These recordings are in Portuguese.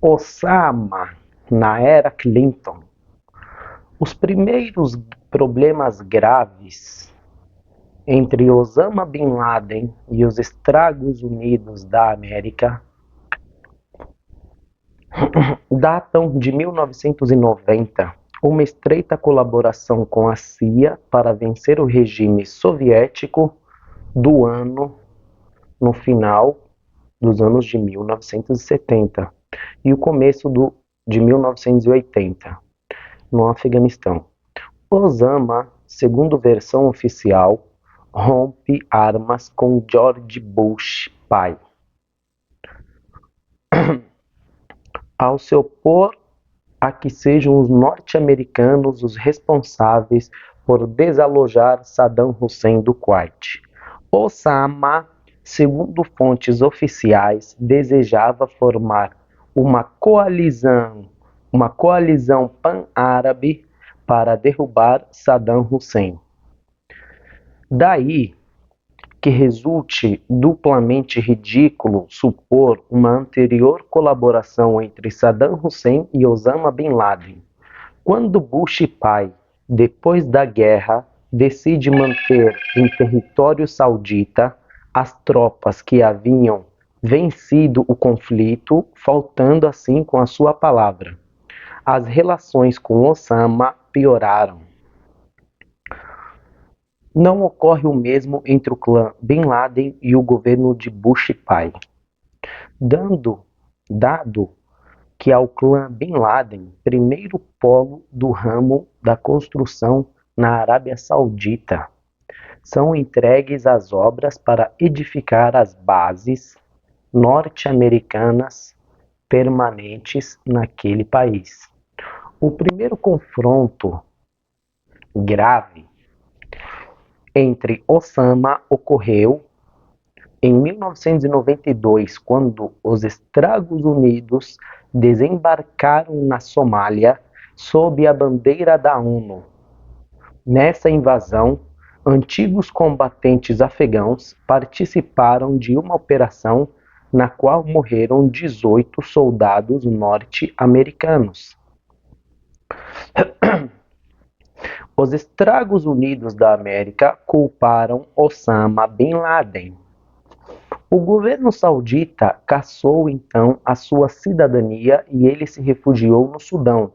Osama, na era Clinton. Os primeiros problemas graves entre Osama Bin Laden e os Estados Unidos da América datam de 1990, uma estreita colaboração com a CIA para vencer o regime soviético no final dos anos de 1970 e o começo de 1980, no Afeganistão. Osama, segundo versão oficial, rompe armas com George Bush pai, ao se opor a que sejam os norte-americanos os responsáveis por desalojar Saddam Hussein do Kuwait. Osama, segundo fontes oficiais, desejava formar uma coalizão pan-árabe para derrubar Saddam Hussein. Daí que resulte duplamente ridículo supor uma anterior colaboração entre Saddam Hussein e Osama Bin Laden. Quando Bush pai, depois da guerra, decide manter em território saudita as tropas que haviam vencido o conflito, faltando assim com a sua palavra. As relações com Osama pioraram. Não ocorre o mesmo entre o clã Bin Laden e o governo de Bush pai. Dado que ao clã Bin Laden, primeiro polo do ramo da construção na Arábia Saudita, são entregues as obras para edificar as bases norte-americanas permanentes naquele país. O primeiro confronto grave entre Osama ocorreu em 1992, quando os Estados Unidos desembarcaram na Somália sob a bandeira da ONU. Nessa invasão, antigos combatentes afegãos participaram de uma operação na qual morreram 18 soldados norte-americanos. Os Estados Unidos da América culparam Osama Bin Laden. O governo saudita cassou então a sua cidadania e ele se refugiou no Sudão,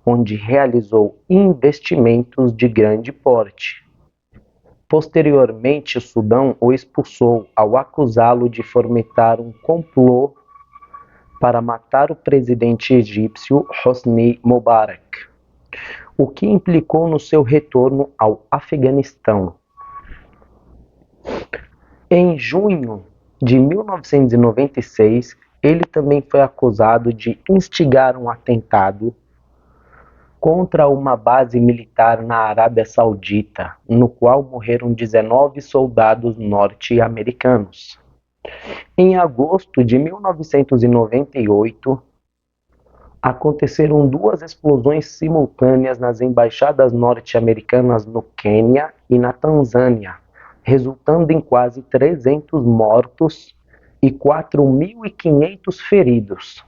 onde realizou investimentos de grande porte. Posteriormente, o Sudão o expulsou ao acusá-lo de fomentar um complô para matar o presidente egípcio Hosni Mubarak, o que implicou no seu retorno ao Afeganistão. Em junho de 1996, ele também foi acusado de instigar um atentado contra uma base militar na Arábia Saudita, no qual morreram 19 soldados norte-americanos. Em agosto de 1998, aconteceram duas explosões simultâneas nas embaixadas norte-americanas no Quênia e na Tanzânia, resultando em quase 300 mortos e 4.500 feridos.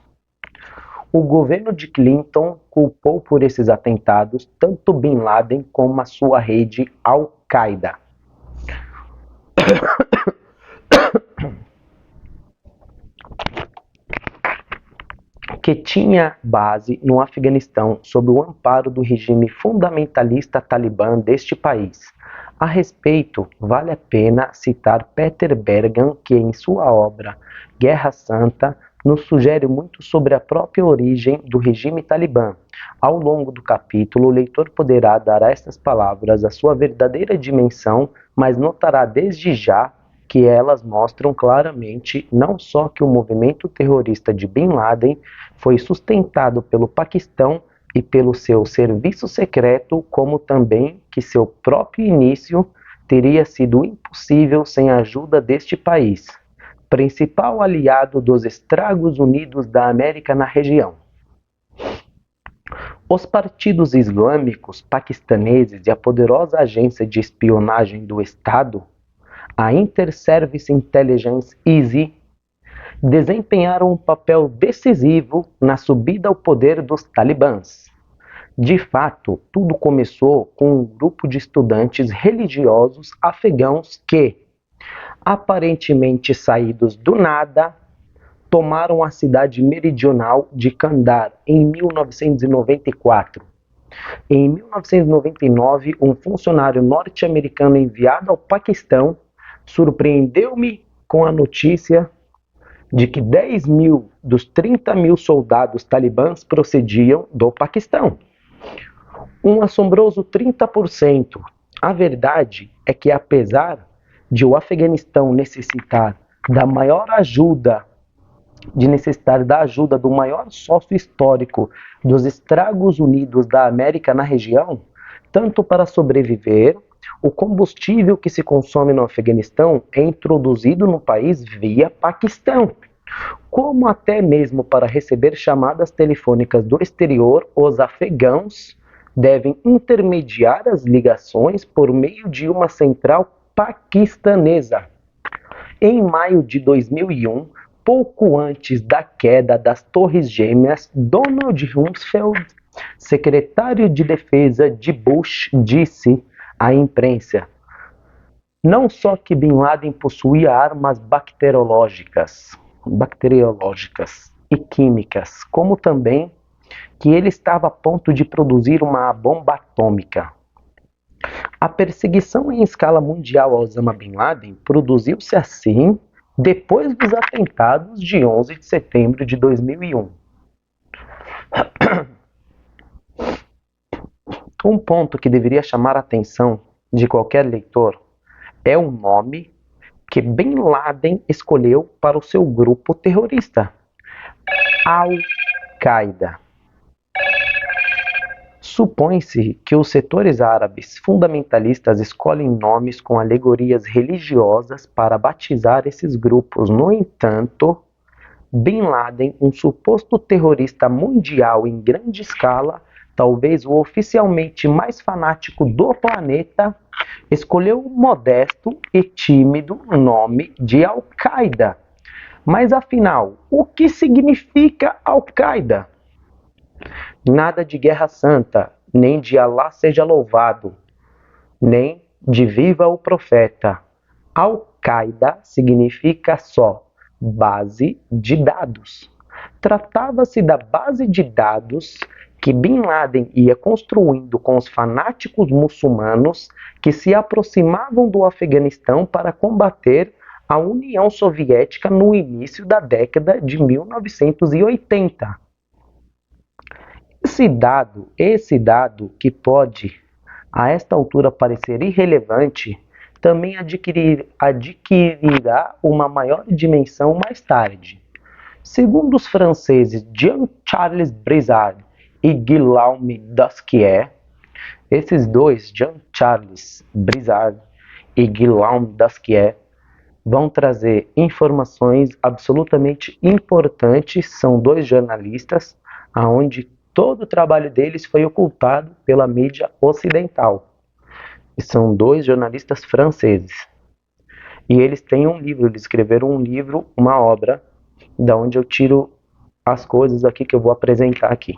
O governo de Clinton culpou por esses atentados tanto Bin Laden como a sua rede Al-Qaeda. Que tinha base no Afeganistão sob o amparo do regime fundamentalista talibã deste país. A respeito, vale a pena citar Peter Bergan, que em sua obra Guerra Santa nos sugere muito sobre a própria origem do regime talibã. Ao longo do capítulo, o leitor poderá dar a estas palavras a sua verdadeira dimensão, mas notará desde já que elas mostram claramente não só que o movimento terrorista de Bin Laden foi sustentado pelo Paquistão e pelo seu serviço secreto, como também que seu próprio início teria sido impossível sem a ajuda deste país, principal aliado dos Estados Unidos da América na região. Os partidos islâmicos paquistaneses e a poderosa agência de espionagem do Estado, a Inter-Service Intelligence ISI, desempenharam um papel decisivo na subida ao poder dos talibãs. De fato, tudo começou com um grupo de estudantes religiosos afegãos que, aparentemente saídos do nada, tomaram a cidade meridional de Kandahar em 1994. Em 1999, um funcionário norte-americano enviado ao Paquistão surpreendeu-me com a notícia de que 10.000 dos 30.000 soldados talibãs procediam do Paquistão. Um assombroso 30%. A verdade é que, apesar de o Afeganistão necessitar da ajuda do maior sócio histórico dos Estados Unidos da América na região, tanto para sobreviver, o combustível que se consome no Afeganistão é introduzido no país via Paquistão. Como até mesmo para receber chamadas telefônicas do exterior, os afegãos devem intermediar as ligações por meio de uma central paquistanesa. Em maio de 2001, pouco antes da queda das Torres Gêmeas, Donald Rumsfeld, secretário de defesa de Bush, disse à imprensa não só que Bin Laden possuía armas bacteriológicas e químicas, como também que ele estava a ponto de produzir uma bomba atômica. A perseguição em escala mundial a Osama Bin Laden produziu-se assim depois dos atentados de 11 de setembro de 2001. Um ponto que deveria chamar a atenção de qualquer leitor é o nome que Bin Laden escolheu para o seu grupo terrorista: Al-Qaeda. Supõe-se que os setores árabes fundamentalistas escolhem nomes com alegorias religiosas para batizar esses grupos. No entanto, Bin Laden, um suposto terrorista mundial em grande escala, talvez o oficialmente mais fanático do planeta, escolheu o modesto e tímido nome de Al-Qaeda. Mas afinal, o que significa Al-Qaeda? Nada de Guerra Santa, nem de Alá seja louvado, nem de Viva o Profeta. Al-Qaeda significa só base de dados. Tratava-se da base de dados que Bin Laden ia construindo com os fanáticos muçulmanos que se aproximavam do Afeganistão para combater a União Soviética no início da década de 1980. Esse dado que pode, a esta altura, parecer irrelevante, também adquirirá uma maior dimensão mais tarde. Segundo os franceses Jean-Charles Brizard e Guillaume Dasquier, esses dois, Jean-Charles Brizard e Guillaume Dasquier, vão trazer informações absolutamente importantes. São dois jornalistas onde todo o trabalho deles foi ocultado pela mídia ocidental. E são dois jornalistas franceses. E eles têm um livro, eles escreveram um livro, uma obra, da onde eu tiro as coisas aqui que eu vou apresentar aqui.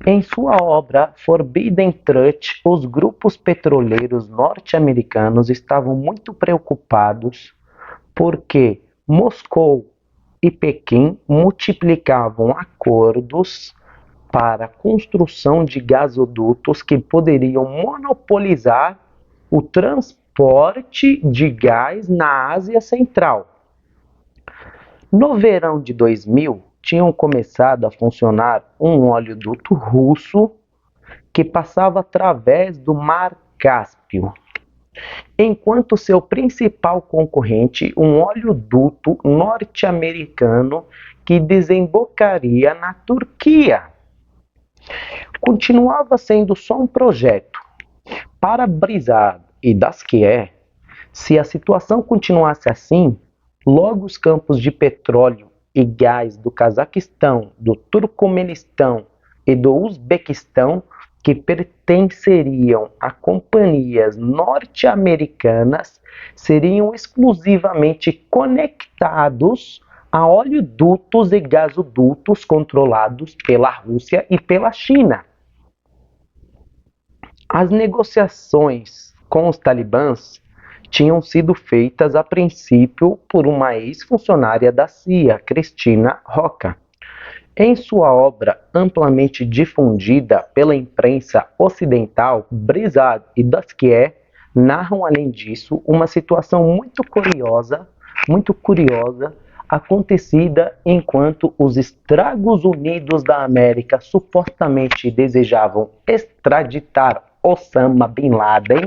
Em sua obra Forbidden Truth, os grupos petroleiros norte-americanos estavam muito preocupados porque Moscou e Pequim multiplicavam acordos para a construção de gasodutos que poderiam monopolizar o transporte de gás na Ásia Central. No verão de 2000, tinham começado a funcionar um oleoduto russo que passava através do Mar Cáspio, enquanto seu principal concorrente, um oleoduto norte-americano que desembocaria na Turquia. Continuava sendo só um projeto. Para Brizard e Dasquier, se a situação continuasse assim, logo os campos de petróleo e gás do Cazaquistão, do Turcomenistão e do Uzbequistão, que pertenceriam a companhias norte-americanas seriam exclusivamente conectados a oleodutos e gasodutos controlados pela Rússia e pela China. As negociações com os talibãs tinham sido feitas a princípio por uma ex-funcionária da CIA, Cristina Roca. Em sua obra amplamente difundida pela imprensa ocidental, Brizard e Dasquier narram, além disso, uma situação muito curiosa acontecida enquanto os Estados Unidos da América supostamente desejavam extraditar Osama Bin Laden.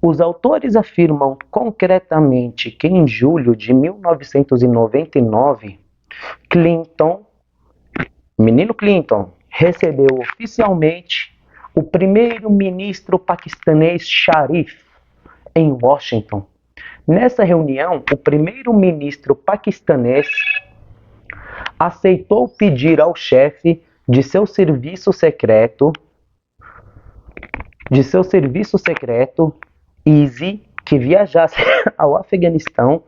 Os autores afirmam concretamente que em julho de 1999, Menino Clinton recebeu oficialmente o primeiro-ministro paquistanês Sharif em Washington. Nessa reunião, o primeiro-ministro paquistanês aceitou pedir ao chefe de seu serviço secreto, Easy, que viajasse ao Afeganistão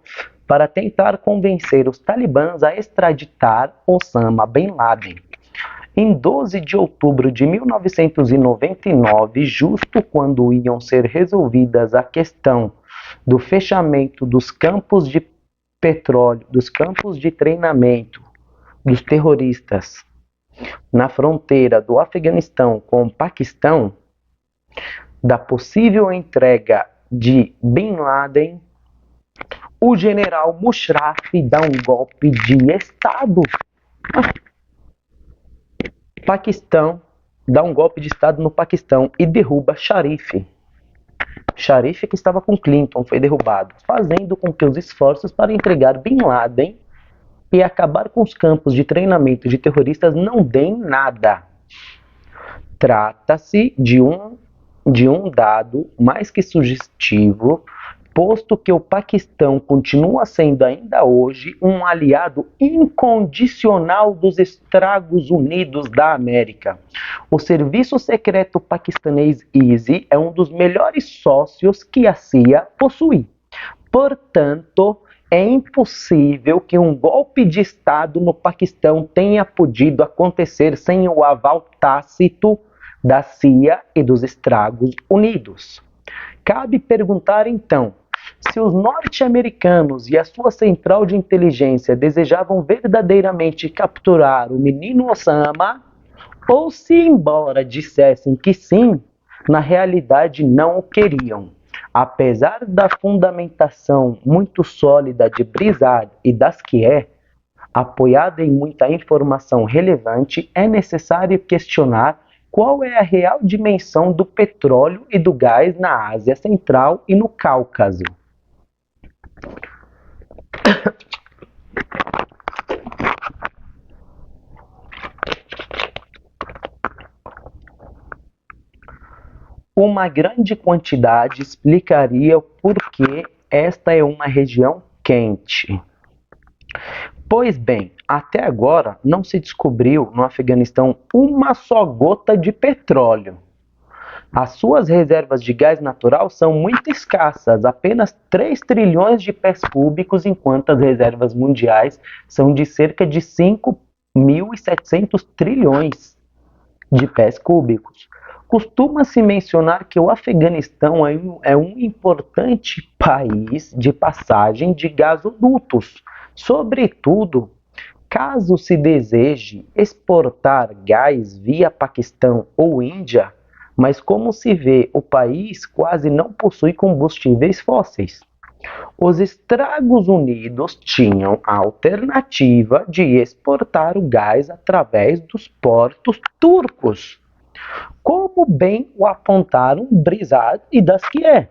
para tentar convencer os talibãs a extraditar Osama Bin Laden. Em 12 de outubro de 1999, justo quando iam ser resolvidas a questão do fechamento dos campos de petróleo, dos campos de treinamento dos terroristas na fronteira do Afeganistão com o Paquistão, da possível entrega de Bin Laden, o general Musharraf dá um golpe de Estado. Paquistão dá um golpe de Estado no Paquistão e derruba Sharif. Sharif, que estava com Clinton, foi derrubado, fazendo com que os esforços para entregar Bin Laden e acabar com os campos de treinamento de terroristas não deem nada. Trata-se de um dado mais que sugestivo, posto que o Paquistão continua sendo ainda hoje um aliado incondicional dos Estados Unidos da América. O serviço secreto paquistanês ISI é um dos melhores sócios que a CIA possui. Portanto, é impossível que um golpe de Estado no Paquistão tenha podido acontecer sem o aval tácito da CIA e dos Estados Unidos. Cabe perguntar então, se os norte-americanos e a sua central de inteligência desejavam verdadeiramente capturar o menino Osama, ou se, embora dissessem que sim, na realidade não o queriam. Apesar da fundamentação muito sólida de Brizard e Dasquier, apoiada em muita informação relevante, é necessário questionar qual é a real dimensão do petróleo e do gás na Ásia Central e no Cáucaso. Uma grande quantidade explicaria o porquê esta é uma região quente. Pois bem, até agora não se descobriu no Afeganistão uma só gota de petróleo. As suas reservas de gás natural são muito escassas, apenas 3 trilhões de pés cúbicos, enquanto as reservas mundiais são de cerca de 5.700 trilhões de pés cúbicos. Costuma-se mencionar que o Afeganistão é um importante país de passagem de gasodutos, sobretudo caso se deseje exportar gás via Paquistão ou Índia, mas como se vê, o país quase não possui combustíveis fósseis. Os Estados Unidos tinham a alternativa de exportar o gás através dos portos turcos, como bem o apontaram Brizard e Dasquier,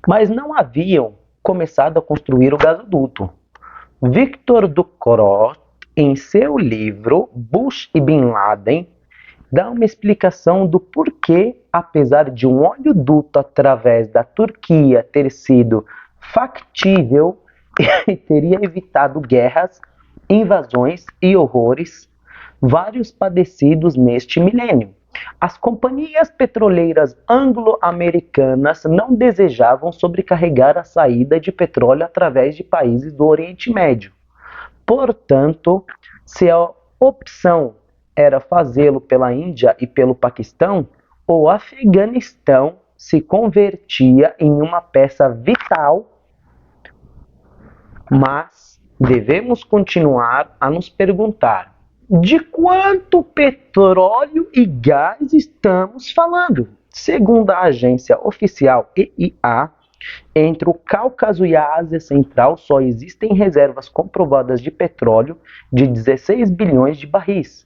mas não haviam começado a construir o gasoduto. Victor Ducrot, em seu livro Bush e Bin Laden, dá uma explicação do porquê, apesar de um oleoduto através da Turquia ter sido factível e teria evitado guerras, invasões e horrores, vários padecidos neste milênio. as companhias petroleiras anglo-americanas não desejavam sobrecarregar a saída de petróleo através de países do Oriente Médio. Portanto, se a opção era fazê-lo pela Índia e pelo Paquistão, o Afeganistão se convertia em uma peça vital, mas devemos continuar a nos perguntar: de quanto petróleo e gás estamos falando? Segundo a agência oficial EIA, entre o Cáucaso e a Ásia Central só existem reservas comprovadas de petróleo de 16 bilhões de barris.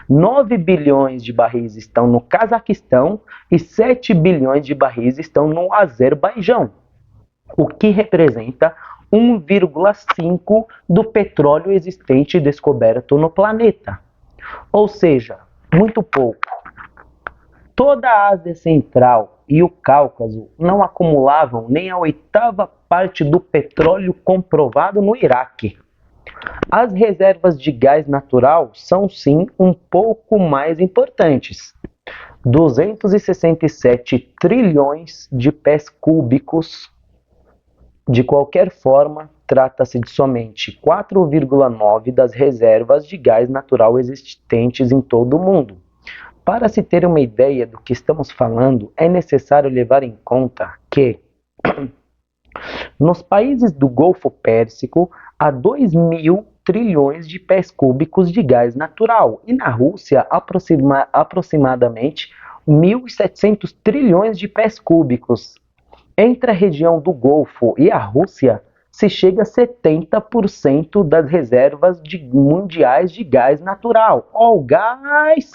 9 bilhões de barris estão no Cazaquistão e 7 bilhões de barris estão no Azerbaijão, o que representa 1,5% do petróleo existente descoberto no planeta. Ou seja, muito pouco. Toda a Ásia Central e o Cáucaso não acumulavam nem a 8ª parte do petróleo comprovado no Iraque. As reservas de gás natural são sim um pouco mais importantes. 267 trilhões de pés cúbicos. De qualquer forma, trata-se de somente 4,9% das reservas de gás natural existentes em todo o mundo. Para se ter uma ideia do que estamos falando, é necessário levar em conta que nos países do Golfo Pérsico há 2.000 trilhões de pés cúbicos de gás natural e na Rússia aproximadamente 1.700 trilhões de pés cúbicos. Entre a região do Golfo e a Rússia, se chega a 70% das reservas mundiais de gás natural. O gás!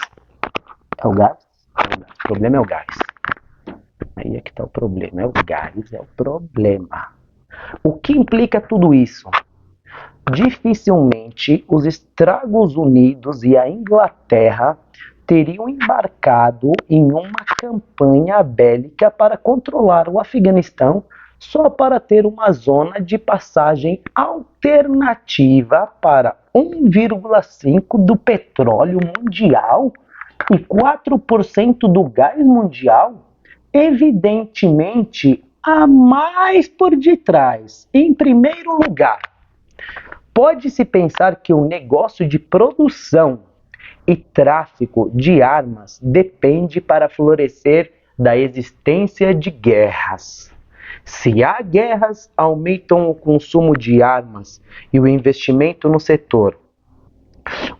É o gás? O problema é o gás. Aí é que está o problema. É o gás, é o problema. O que implica tudo isso? Dificilmente os Estados Unidos e a Inglaterra teriam embarcado em uma campanha bélica para controlar o Afeganistão só para ter uma zona de passagem alternativa para 1,5% do petróleo mundial e 4% do gás mundial. Evidentemente, há mais por detrás. Em primeiro lugar, pode-se pensar que o negócio de produção e tráfico de armas depende para florescer da existência de guerras. Se há guerras, aumentam o consumo de armas e o investimento no setor.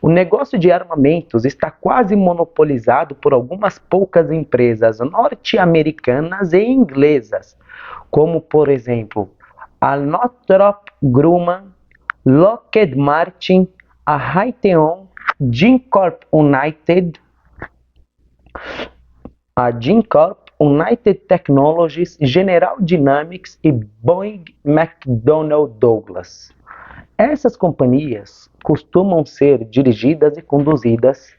O negócio de armamentos está quase monopolizado por algumas poucas empresas norte-americanas e inglesas, como, por exemplo, a Northrop Grumman, Lockheed Martin, a Raytheon, GenCorp United, United Technologies, General Dynamics e Boeing McDonnell Douglas. Essas companhias costumam ser dirigidas e conduzidas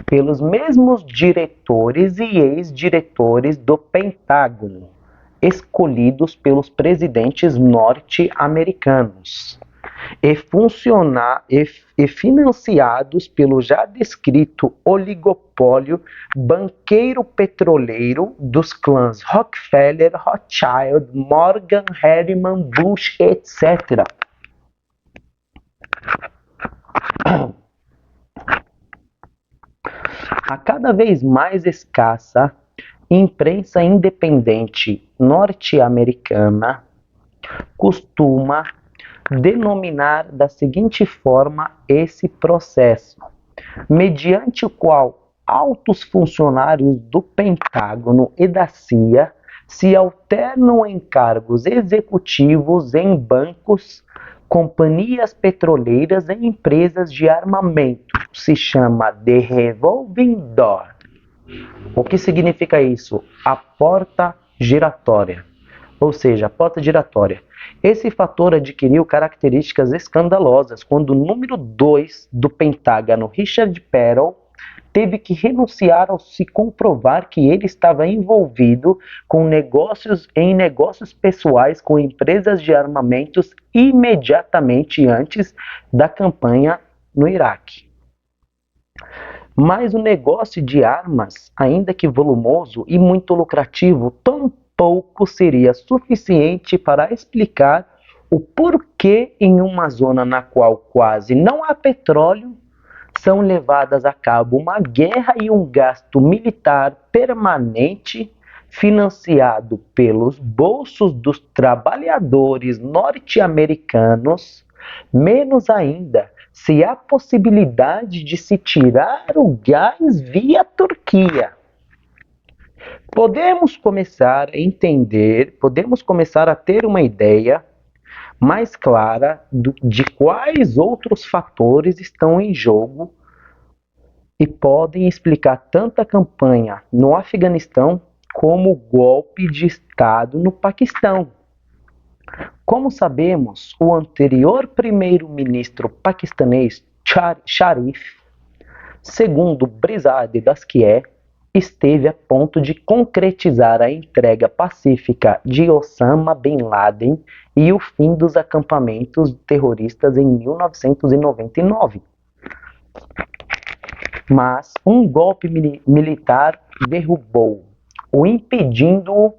pelos mesmos diretores e ex-diretores do Pentágono, escolhidos pelos presidentes norte-americanos, e financiados pelo já descrito oligopólio banqueiro-petroleiro dos clãs Rockefeller, Rothschild, Morgan, Harriman, Bush, etc. A cada vez mais escassa imprensa independente norte-americana costuma denominar da seguinte forma esse processo, mediante o qual altos funcionários do Pentágono e da CIA se alternam em cargos executivos em bancos, companhias petroleiras e empresas de armamento. Se chama de revolving door. O que significa isso? A porta giratória, ou seja, a porta giratória. Esse fator adquiriu características escandalosas quando o número 2 do Pentágono, Richard Perel, teve que renunciar ao se comprovar que ele estava envolvido com negócios pessoais com empresas de armamentos imediatamente antes da campanha no Iraque. Mas o negócio de armas, ainda que volumoso e muito lucrativo, tampouco seria suficiente para explicar o porquê em uma zona na qual quase não há petróleo, são levadas a cabo uma guerra e um gasto militar permanente financiado pelos bolsos dos trabalhadores norte-americanos, menos ainda se há possibilidade de se tirar o gás via Turquia. Podemos começar a entender, podemos começar a ter uma ideia mais clara de quais outros fatores estão em jogo e podem explicar tanto a campanha no Afeganistão como o golpe de Estado no Paquistão. Como sabemos, o anterior primeiro-ministro paquistanês Sharif, segundo Brizade Daskié, esteve a ponto de concretizar a entrega pacífica de Osama Bin Laden e o fim dos acampamentos terroristas em 1999. Mas um golpe militar derrubou-o, impedindo-o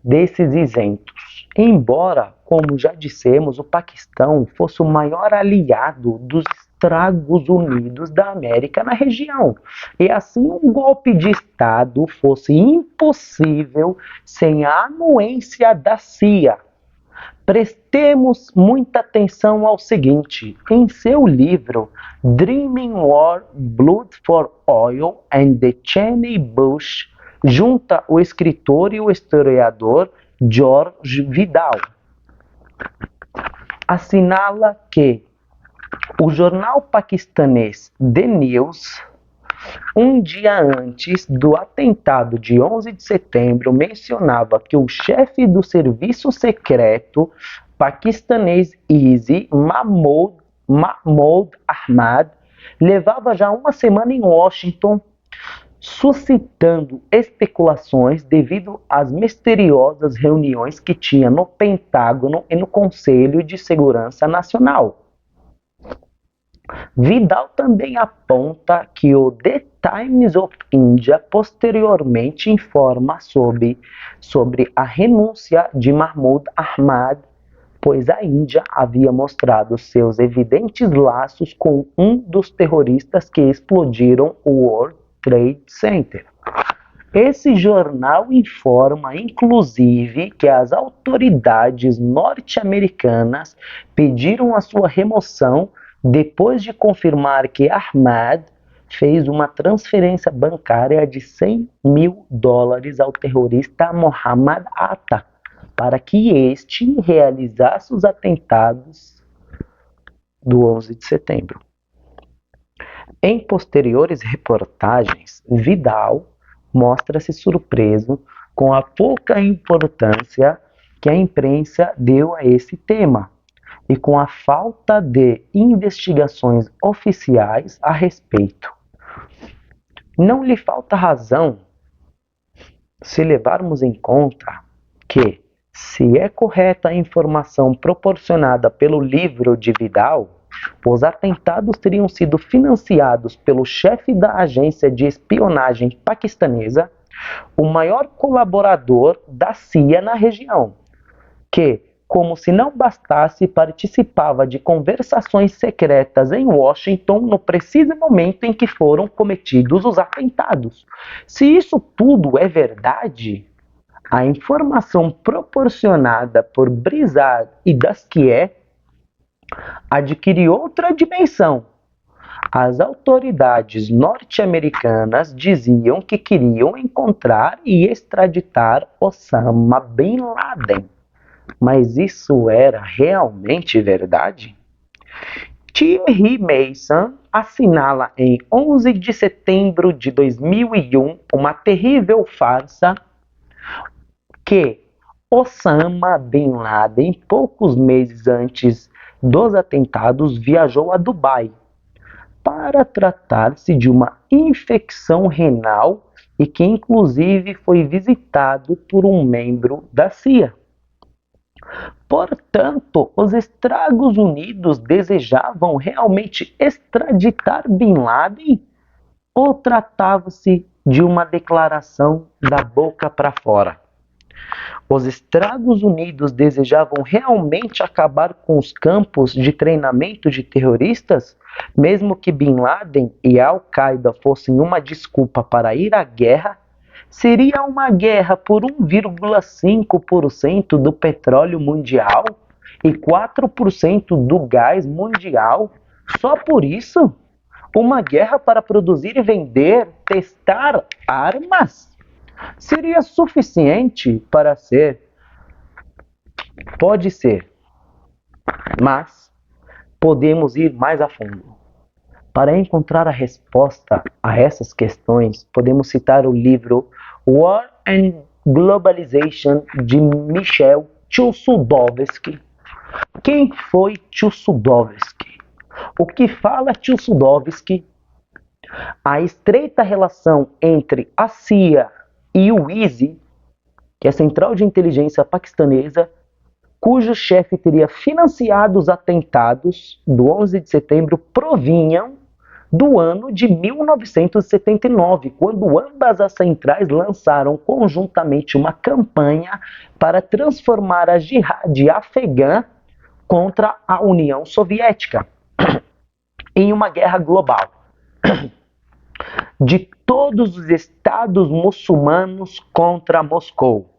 desses isentos. Embora, como já dissemos, o Paquistão fosse o maior aliado dos Estados Unidos da América na região, e assim um golpe de Estado fosse impossível sem a anuência da CIA. Prestemos muita atenção ao seguinte: em seu livro Dreaming War, Blood for Oil and the Cheney Bush, junta o escritor e o historiador George Vidal, assinala que o jornal paquistanês The News, um dia antes do atentado de 11 de setembro, mencionava que o chefe do serviço secreto paquistanês ISI, Mahmoud Ahmad, levava já uma semana em Washington, suscitando especulações devido às misteriosas reuniões que tinha no Pentágono e no Conselho de Segurança Nacional. Vidal também aponta que o The Times of India posteriormente informa sobre a renúncia de Mahmoud Ahmad, pois a Índia havia mostrado seus evidentes laços com um dos terroristas que explodiram o World Trade Center. Esse jornal informa, inclusive, que as autoridades norte-americanas pediram a sua remoção depois de confirmar que Ahmad fez uma transferência bancária de $100 mil ao terrorista Mohammed Atta, para que este realizasse os atentados do 11 de setembro. Em posteriores reportagens, Vidal mostra-se surpreso com a pouca importância que a imprensa deu a esse tema e com a falta de investigações oficiais a respeito. Não lhe falta razão se levarmos em conta que, se é correta a informação proporcionada pelo livro de Vidal, os atentados teriam sido financiados pelo chefe da agência de espionagem paquistanesa, o maior colaborador da CIA na região, que, como se não bastasse, participava de conversações secretas em Washington no preciso momento em que foram cometidos os atentados. Se isso tudo é verdade, a informação proporcionada por Brizard e Daskié adquire outra dimensão. As autoridades norte-americanas diziam que queriam encontrar e extraditar Osama Bin Laden. Mas isso era realmente verdade? Thierry Mason assinala em 11 de setembro de 2001 uma terrível farsa que Osama Bin Laden, poucos meses antes dos atentados, viajou a Dubai para tratar-se de uma infecção renal e que inclusive foi visitado por um membro da CIA. Portanto, os Estados Unidos desejavam realmente extraditar Bin Laden? ou tratava-se de uma declaração da boca para fora? Os Estados Unidos desejavam realmente acabar com os campos de treinamento de terroristas, mesmo que Bin Laden e Al-Qaeda fossem uma desculpa para ir à guerra? Seria uma guerra por 1,5% do petróleo mundial e 4% do gás mundial? Só por isso? Uma guerra para produzir e vender, testar armas? Seria suficiente para ser? Pode ser, mas podemos ir mais a fundo. Para encontrar a resposta a essas questões, podemos citar o livro War and Globalization de Michel Chossudovsky. Quem foi Chossudovsky? O que fala Chossudovsky? A estreita relação entre a CIA e o ISI, que é a Central de Inteligência Paquistanesa, cujo chefe teria financiado os atentados do 11 de setembro, provinham do ano de 1979, quando ambas as centrais lançaram conjuntamente uma campanha para transformar a Jihad afegã contra a União Soviética em uma guerra global. De todos os estados muçulmanos contra Moscou.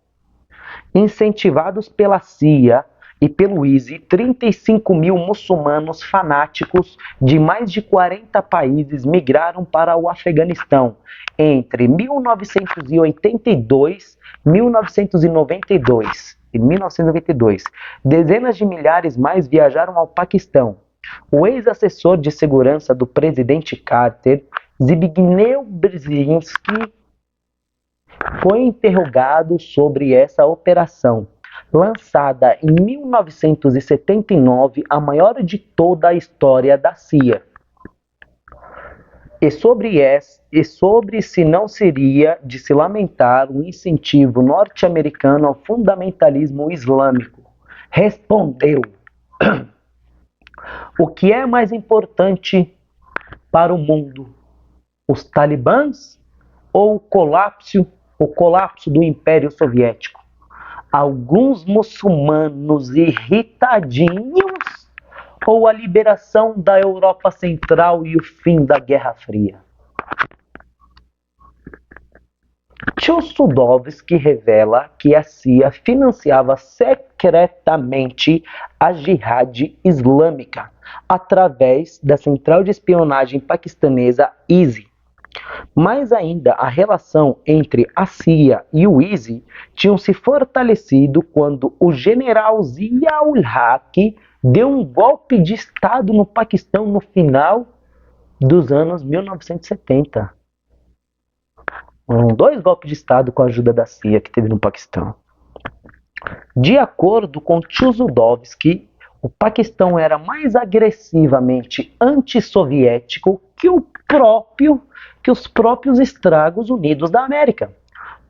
Incentivados pela CIA e pelo ISI, 35 mil muçulmanos fanáticos de mais de 40 países migraram para o Afeganistão entre 1982 e 1992. Dezenas de milhares mais viajaram ao Paquistão. O ex-assessor de segurança do presidente Carter, Zbigniew Brzezinski, foi interrogado sobre essa operação, lançada em 1979, a maior de toda a história da CIA. E sobre se não seria de se lamentar o incentivo norte-americano ao fundamentalismo islâmico. Respondeu: o que é mais importante para o mundo? Os talibãs ou o colapso do Império Soviético? Alguns muçulmanos irritadinhos ou a liberação da Europa Central e o fim da Guerra Fria? Chossudovsky revela que a CIA financiava secretamente a Jihad Islâmica através da central de espionagem paquistanesa ISI. Mais ainda, a relação entre a CIA e o ISI tinham se fortalecido quando o general Zia-ul-Haq deu um golpe de Estado no Paquistão no final dos anos 1970. Dois golpes de Estado com a ajuda da CIA que teve no Paquistão. De acordo com Chossudovsky, o Paquistão era mais agressivamente antissoviético que os próprios Estados Unidos da América.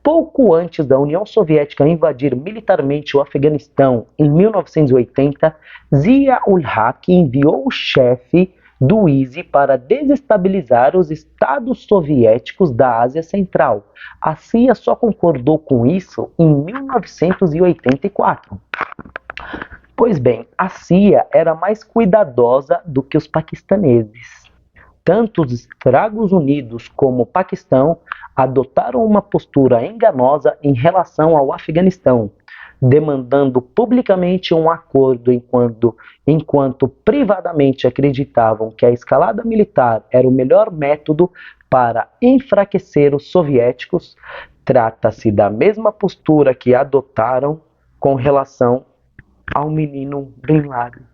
Pouco antes da União Soviética invadir militarmente o Afeganistão em 1980, Zia-ul-Haq enviou o chefe do ISI para desestabilizar os estados soviéticos da Ásia Central. A CIA só concordou com isso em 1984. Pois bem, a CIA era mais cuidadosa do que os paquistaneses. Tanto os Estados Unidos como o Paquistão adotaram uma postura enganosa em relação ao Afeganistão, demandando publicamente um acordo enquanto privadamente acreditavam que a escalada militar era o melhor método para enfraquecer os soviéticos. Trata-se da mesma postura que adotaram com relação ao menino Bin Laden.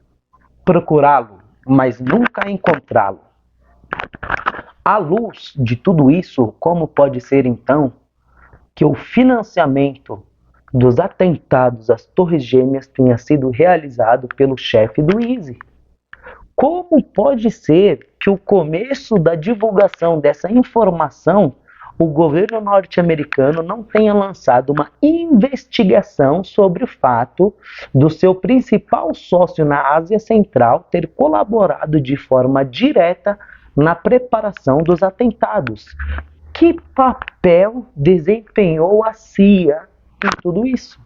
Procurá-lo, mas nunca encontrá-lo. À luz de tudo isso, como pode ser então que o financiamento dos atentados às Torres Gêmeas tenha sido realizado pelo chefe do ISI? Como pode ser que o começo da divulgação dessa informação, o governo norte-americano não tenha lançado uma investigação sobre o fato do seu principal sócio na Ásia Central ter colaborado de forma direta na preparação dos atentados. Que papel desempenhou a CIA em tudo isso?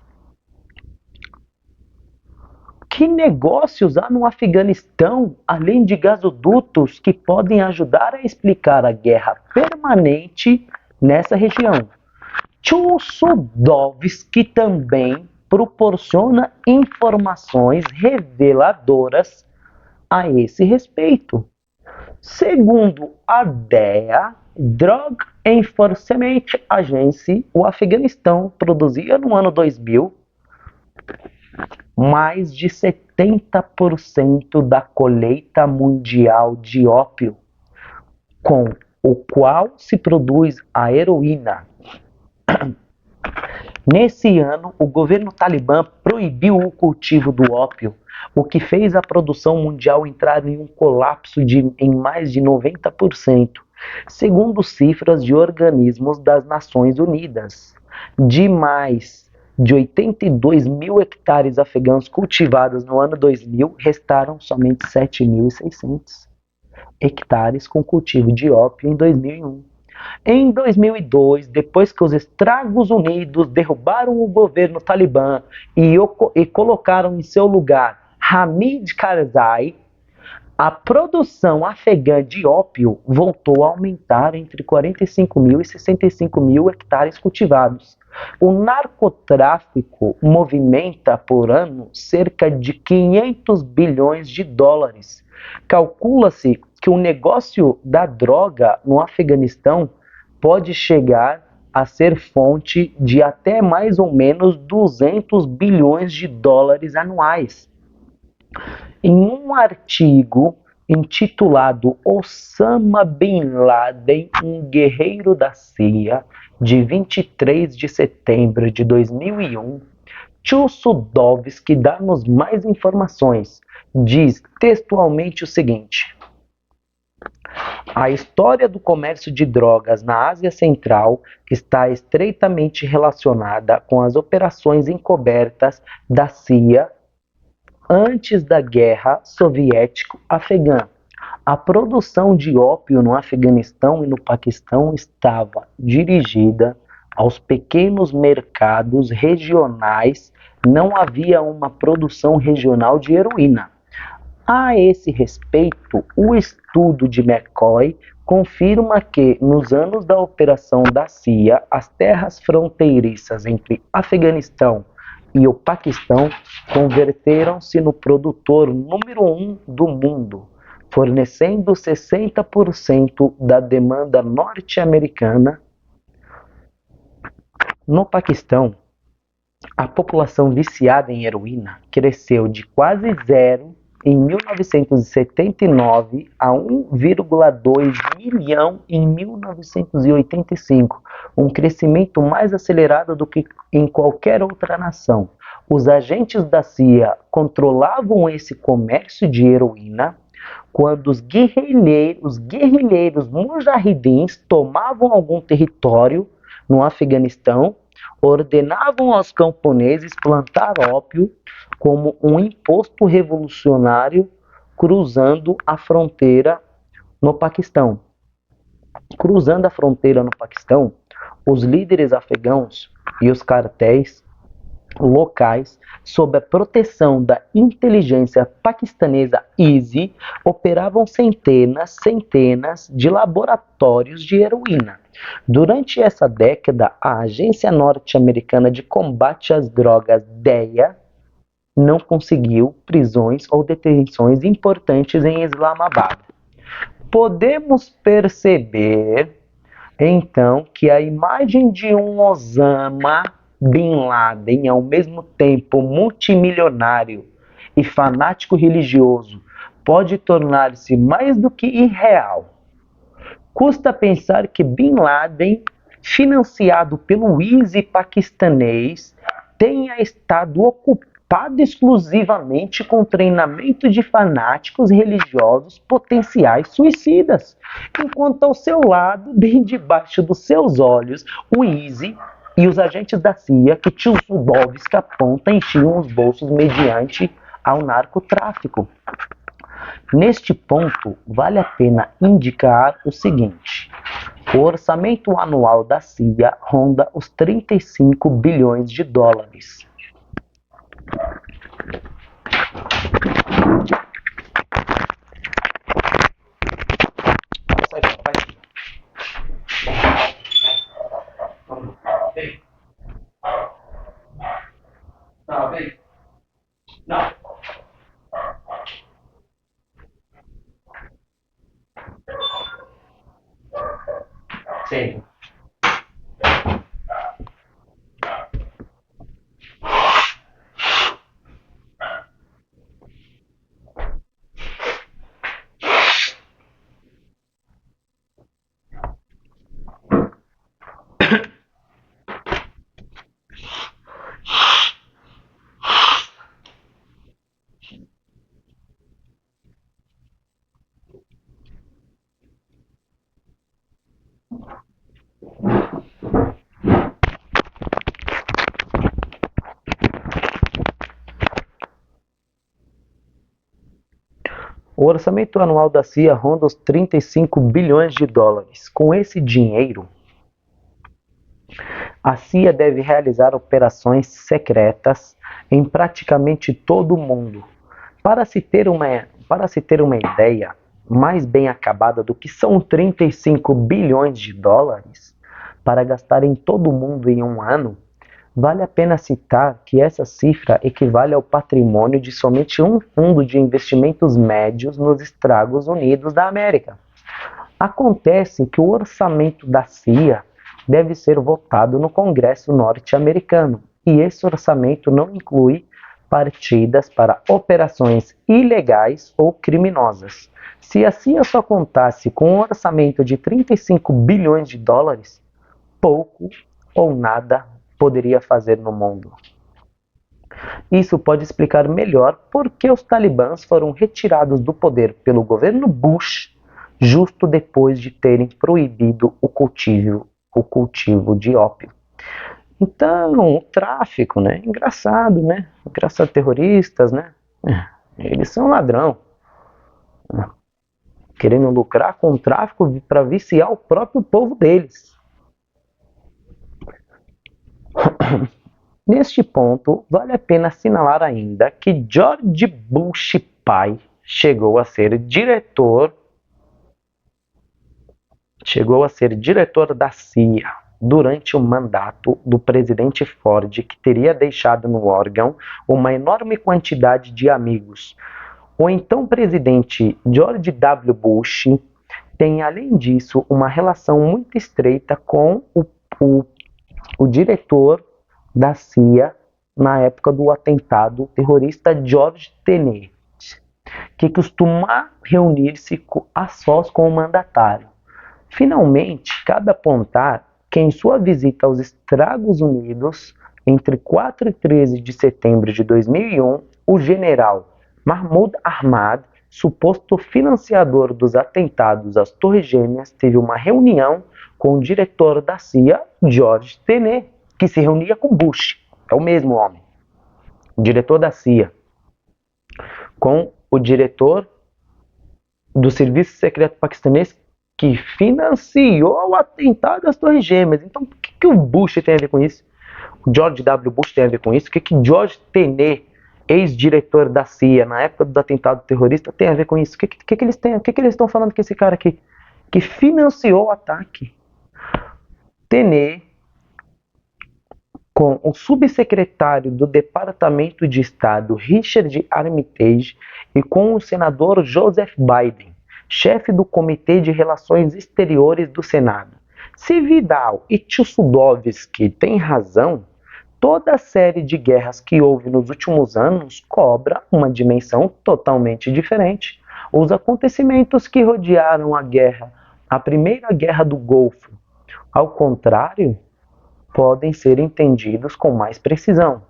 Que negócios há no Afeganistão, além de gasodutos que podem ajudar a explicar a guerra permanente nessa região? Chusudovsky também proporciona informações reveladoras a esse respeito. Segundo a DEA, Drug Enforcement Agency, o Afeganistão produzia no ano 2000 mais de 70% da colheita mundial de ópio, com o qual se produz a heroína. Nesse ano, o governo talibã proibiu o cultivo do ópio, o que fez a produção mundial entrar em um colapso em mais de 90%, segundo cifras de organismos das Nações Unidas. De mais de 82 mil hectares afegãos cultivados no ano 2000, restaram somente 7.600 hectares com cultivo de ópio em 2001. Em 2002, depois que os Estados Unidos derrubaram o governo talibã e colocaram em seu lugar Hamid Karzai, a produção afegã de ópio voltou a aumentar entre 45 mil e 65 mil hectares cultivados. O narcotráfico movimenta por ano cerca de 500 bilhões de dólares. Calcula-se que o negócio da droga no Afeganistão pode chegar a ser fonte de até mais ou menos 200 bilhões de dólares anuais. Em um artigo intitulado Osama Bin Laden, um guerreiro da CIA, de 23 de setembro de 2001, Chusudovsky dá-nos mais informações. Diz textualmente o seguinte: a história do comércio de drogas na Ásia Central está estreitamente relacionada com as operações encobertas da CIA antes da Guerra Soviético-Afegã. A produção de ópio no Afeganistão e no Paquistão estava dirigida aos pequenos mercados regionais, não havia uma produção regional de heroína. A esse respeito, o estudo de McCoy confirma que, nos anos da operação da CIA, as terras fronteiriças entre Afeganistão e o Paquistão converteram-se no produtor número 1 do mundo, fornecendo 60% da demanda norte-americana. No Paquistão, a população viciada em heroína cresceu de quase zero em 1979 a 1,2 milhão em 1985, um crescimento mais acelerado do que em qualquer outra nação. Os agentes da CIA controlavam esse comércio de heroína quando os guerrilheiros mujahidins tomavam algum território no Afeganistão, ordenavam aos camponeses plantar ópio como um imposto revolucionário cruzando a fronteira no Paquistão. Cruzando a fronteira no Paquistão, os líderes afegãos e os cartéis locais, sob a proteção da inteligência paquistanesa ISI, operavam centenas de laboratórios de heroína. Durante essa década, a Agência Norte-Americana de Combate às Drogas, DEA, não conseguiu prisões ou detenções importantes em Islamabad. Podemos perceber, então, que a imagem de um Osama Bin Laden, ao mesmo tempo multimilionário e fanático religioso, pode tornar-se mais do que irreal. Custa pensar que Bin Laden, financiado pelo ISI paquistanês, tenha estado ocupado exclusivamente com o treinamento de fanáticos religiosos potenciais suicidas, enquanto ao seu lado, bem debaixo dos seus olhos, o ISI e os agentes da CIA que Chusudovsky aponta enchiam os bolsos mediante ao narcotráfico. Neste ponto, vale a pena indicar o seguinte: o orçamento anual da CIA ronda os 35 bilhões de dólares. Não. Sim. O orçamento anual da CIA ronda os 35 bilhões de dólares. Com esse dinheiro, a CIA deve realizar operações secretas em praticamente todo o mundo. Para se ter uma ideia mais bem acabada do que são 35 bilhões de dólares para gastar em todo o mundo em um ano, vale a pena citar que essa cifra equivale ao patrimônio de somente um fundo de investimentos médios nos Estados Unidos da América. Acontece que o orçamento da CIA deve ser votado no Congresso norte-americano, e esse orçamento não inclui partidas para operações ilegais ou criminosas. Se a CIA só contasse com um orçamento de 35 bilhões de dólares, pouco ou nada poderia fazer no mundo. Isso pode explicar melhor por que os talibãs foram retirados do poder pelo governo Bush justo depois de terem proibido o cultivo de ópio. Então, o tráfico, né? Engraçado, né? Engraçado, terroristas, né? Eles são ladrão. Querendo lucrar com o tráfico para viciar o próprio povo deles. Neste ponto, vale a pena assinalar ainda que George Bush pai chegou a ser diretor da CIA durante o mandato do presidente Ford, que teria deixado no órgão uma enorme quantidade de amigos. O então presidente George W. Bush tem, além disso, uma relação muito estreita com o diretor da CIA na época do atentado terrorista George Tenet, que costuma reunir-se a sós com o mandatário. Finalmente, cabe apontar que em sua visita aos Estados Unidos, entre 4 e 13 de setembro de 2001, o general Mahmoud Ahmad, suposto financiador dos atentados às Torres Gêmeas, teve uma reunião com o diretor da CIA, George Tenet, que se reunia com Bush. É o mesmo homem. O diretor da CIA. Com o diretor do Serviço Secreto Paquistanês, que financiou o atentado às Torres Gêmeas. Então, o que o Bush tem a ver com isso? O George W. Bush tem a ver com isso? O que George Tenet, ex-diretor da CIA, na época do atentado terrorista, tem a ver com isso? O que eles têm? O que eles estão falando com esse cara aqui? Que financiou o ataque. Tenet, com o subsecretário do Departamento de Estado Richard Armitage e com o senador Joseph Biden, chefe do Comitê de Relações Exteriores do Senado. Se Vidal e Tchusudovsky têm razão, toda a série de guerras que houve nos últimos anos cobra uma dimensão totalmente diferente. Os acontecimentos que rodearam a primeira guerra do Golfo, ao contrário, podem ser entendidos com mais precisão.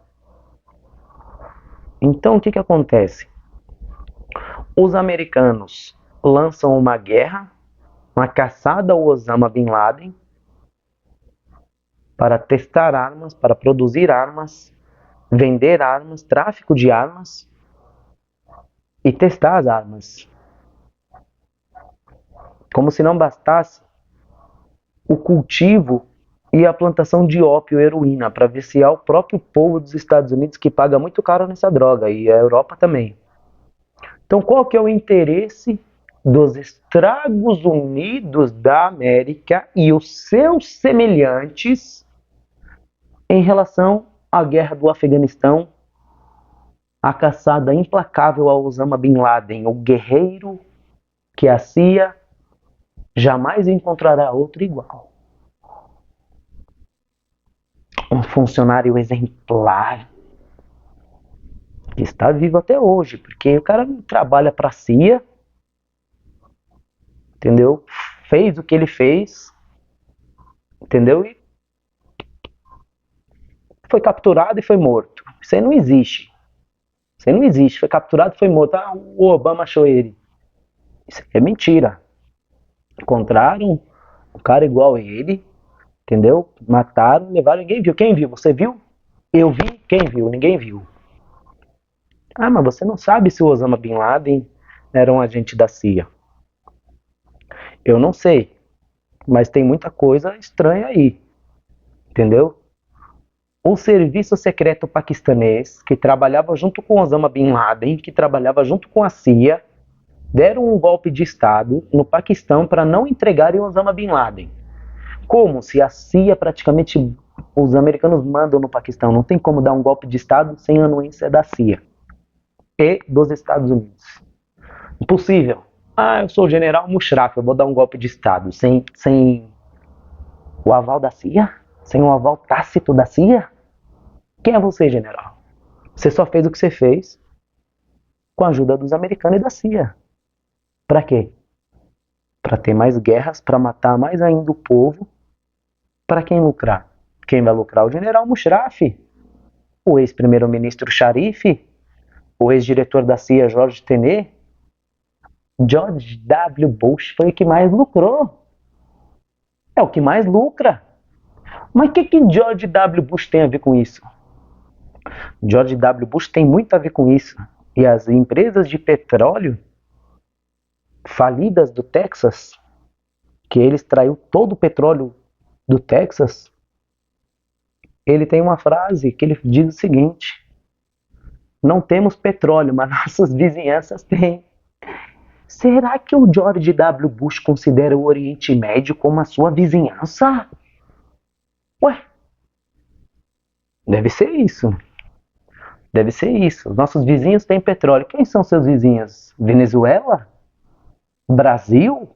Então, o que acontece? Os americanos lançam uma guerra, uma caçada ao Osama Bin Laden, para testar armas, para produzir armas, vender armas, tráfico de armas e testar as armas. Como se não bastasse o cultivo e a plantação de ópio e heroína para viciar o próprio povo dos Estados Unidos, que paga muito caro nessa droga, e a Europa também. Então, qual que é o interesse dos Estados Unidos da América e os seus semelhantes em relação à guerra do Afeganistão, a caçada implacável a Osama Bin Laden, o guerreiro que a CIA jamais encontrará outro igual? Um funcionário exemplar que está vivo até hoje, porque o cara não trabalha para a CIA, entendeu? Fez o que ele fez, entendeu? E foi capturado e foi morto. Isso aí não existe. Isso aí não existe. Foi capturado e foi morto. Ah, o Obama achou ele. Isso é mentira. Encontraram um cara igual a ele, entendeu? Mataram, levaram, ninguém viu. Quem viu? Você viu? Eu vi. Quem viu? Ninguém viu. Ah, mas você não sabe se o Osama Bin Laden era um agente da CIA. Eu não sei, mas tem muita coisa estranha aí, entendeu? O serviço secreto paquistanês, que trabalhava junto com Osama Bin Laden, que trabalhava junto com a CIA, deram um golpe de Estado no Paquistão para não entregarem Osama Bin Laden. Como se a CIA praticamente, os americanos mandam no Paquistão, não tem como dar um golpe de Estado sem anuência da CIA e dos Estados Unidos. Impossível. Ah, eu sou o general Musharraf, eu vou dar um golpe de Estado sem o aval da CIA? Sem o aval tácito da CIA? Quem é você, general? Você só fez o que você fez com a ajuda dos americanos e da CIA. Para quê? Para ter mais guerras, para matar mais ainda o povo. Para quem lucrar? Quem vai lucrar? O general Musharraf, o ex-primeiro-ministro Sharif, o ex-diretor da CIA, George Tenet. George W. Bush foi o que mais lucrou. É o que mais lucra. Mas o que George W. Bush tem a ver com isso? George W. Bush tem muito a ver com isso. E as empresas de petróleo falidas do Texas, que ele extraiu todo o petróleo do Texas, ele tem uma frase que ele diz o seguinte: não temos petróleo, mas nossas vizinhanças têm. Será que o George W. Bush considera o Oriente Médio como a sua vizinhança? Ué, deve ser isso. Deve ser isso. Os nossos vizinhos têm petróleo. Quem são seus vizinhos? Venezuela? Brasil?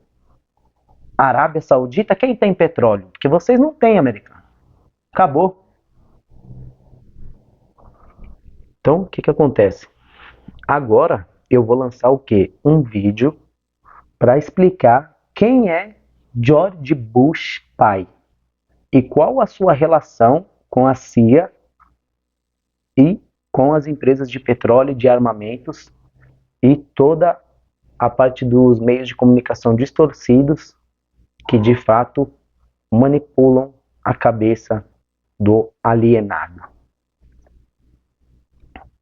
Arábia Saudita? Quem tem petróleo? Porque vocês não têm, americano. Acabou. Então, o que acontece? Agora eu vou lançar o quê? Um vídeo para explicar quem é George Bush pai e qual a sua relação com a CIA e com as empresas de petróleo e de armamentos e toda a parte dos meios de comunicação distorcidos que de fato manipulam a cabeça do alienado.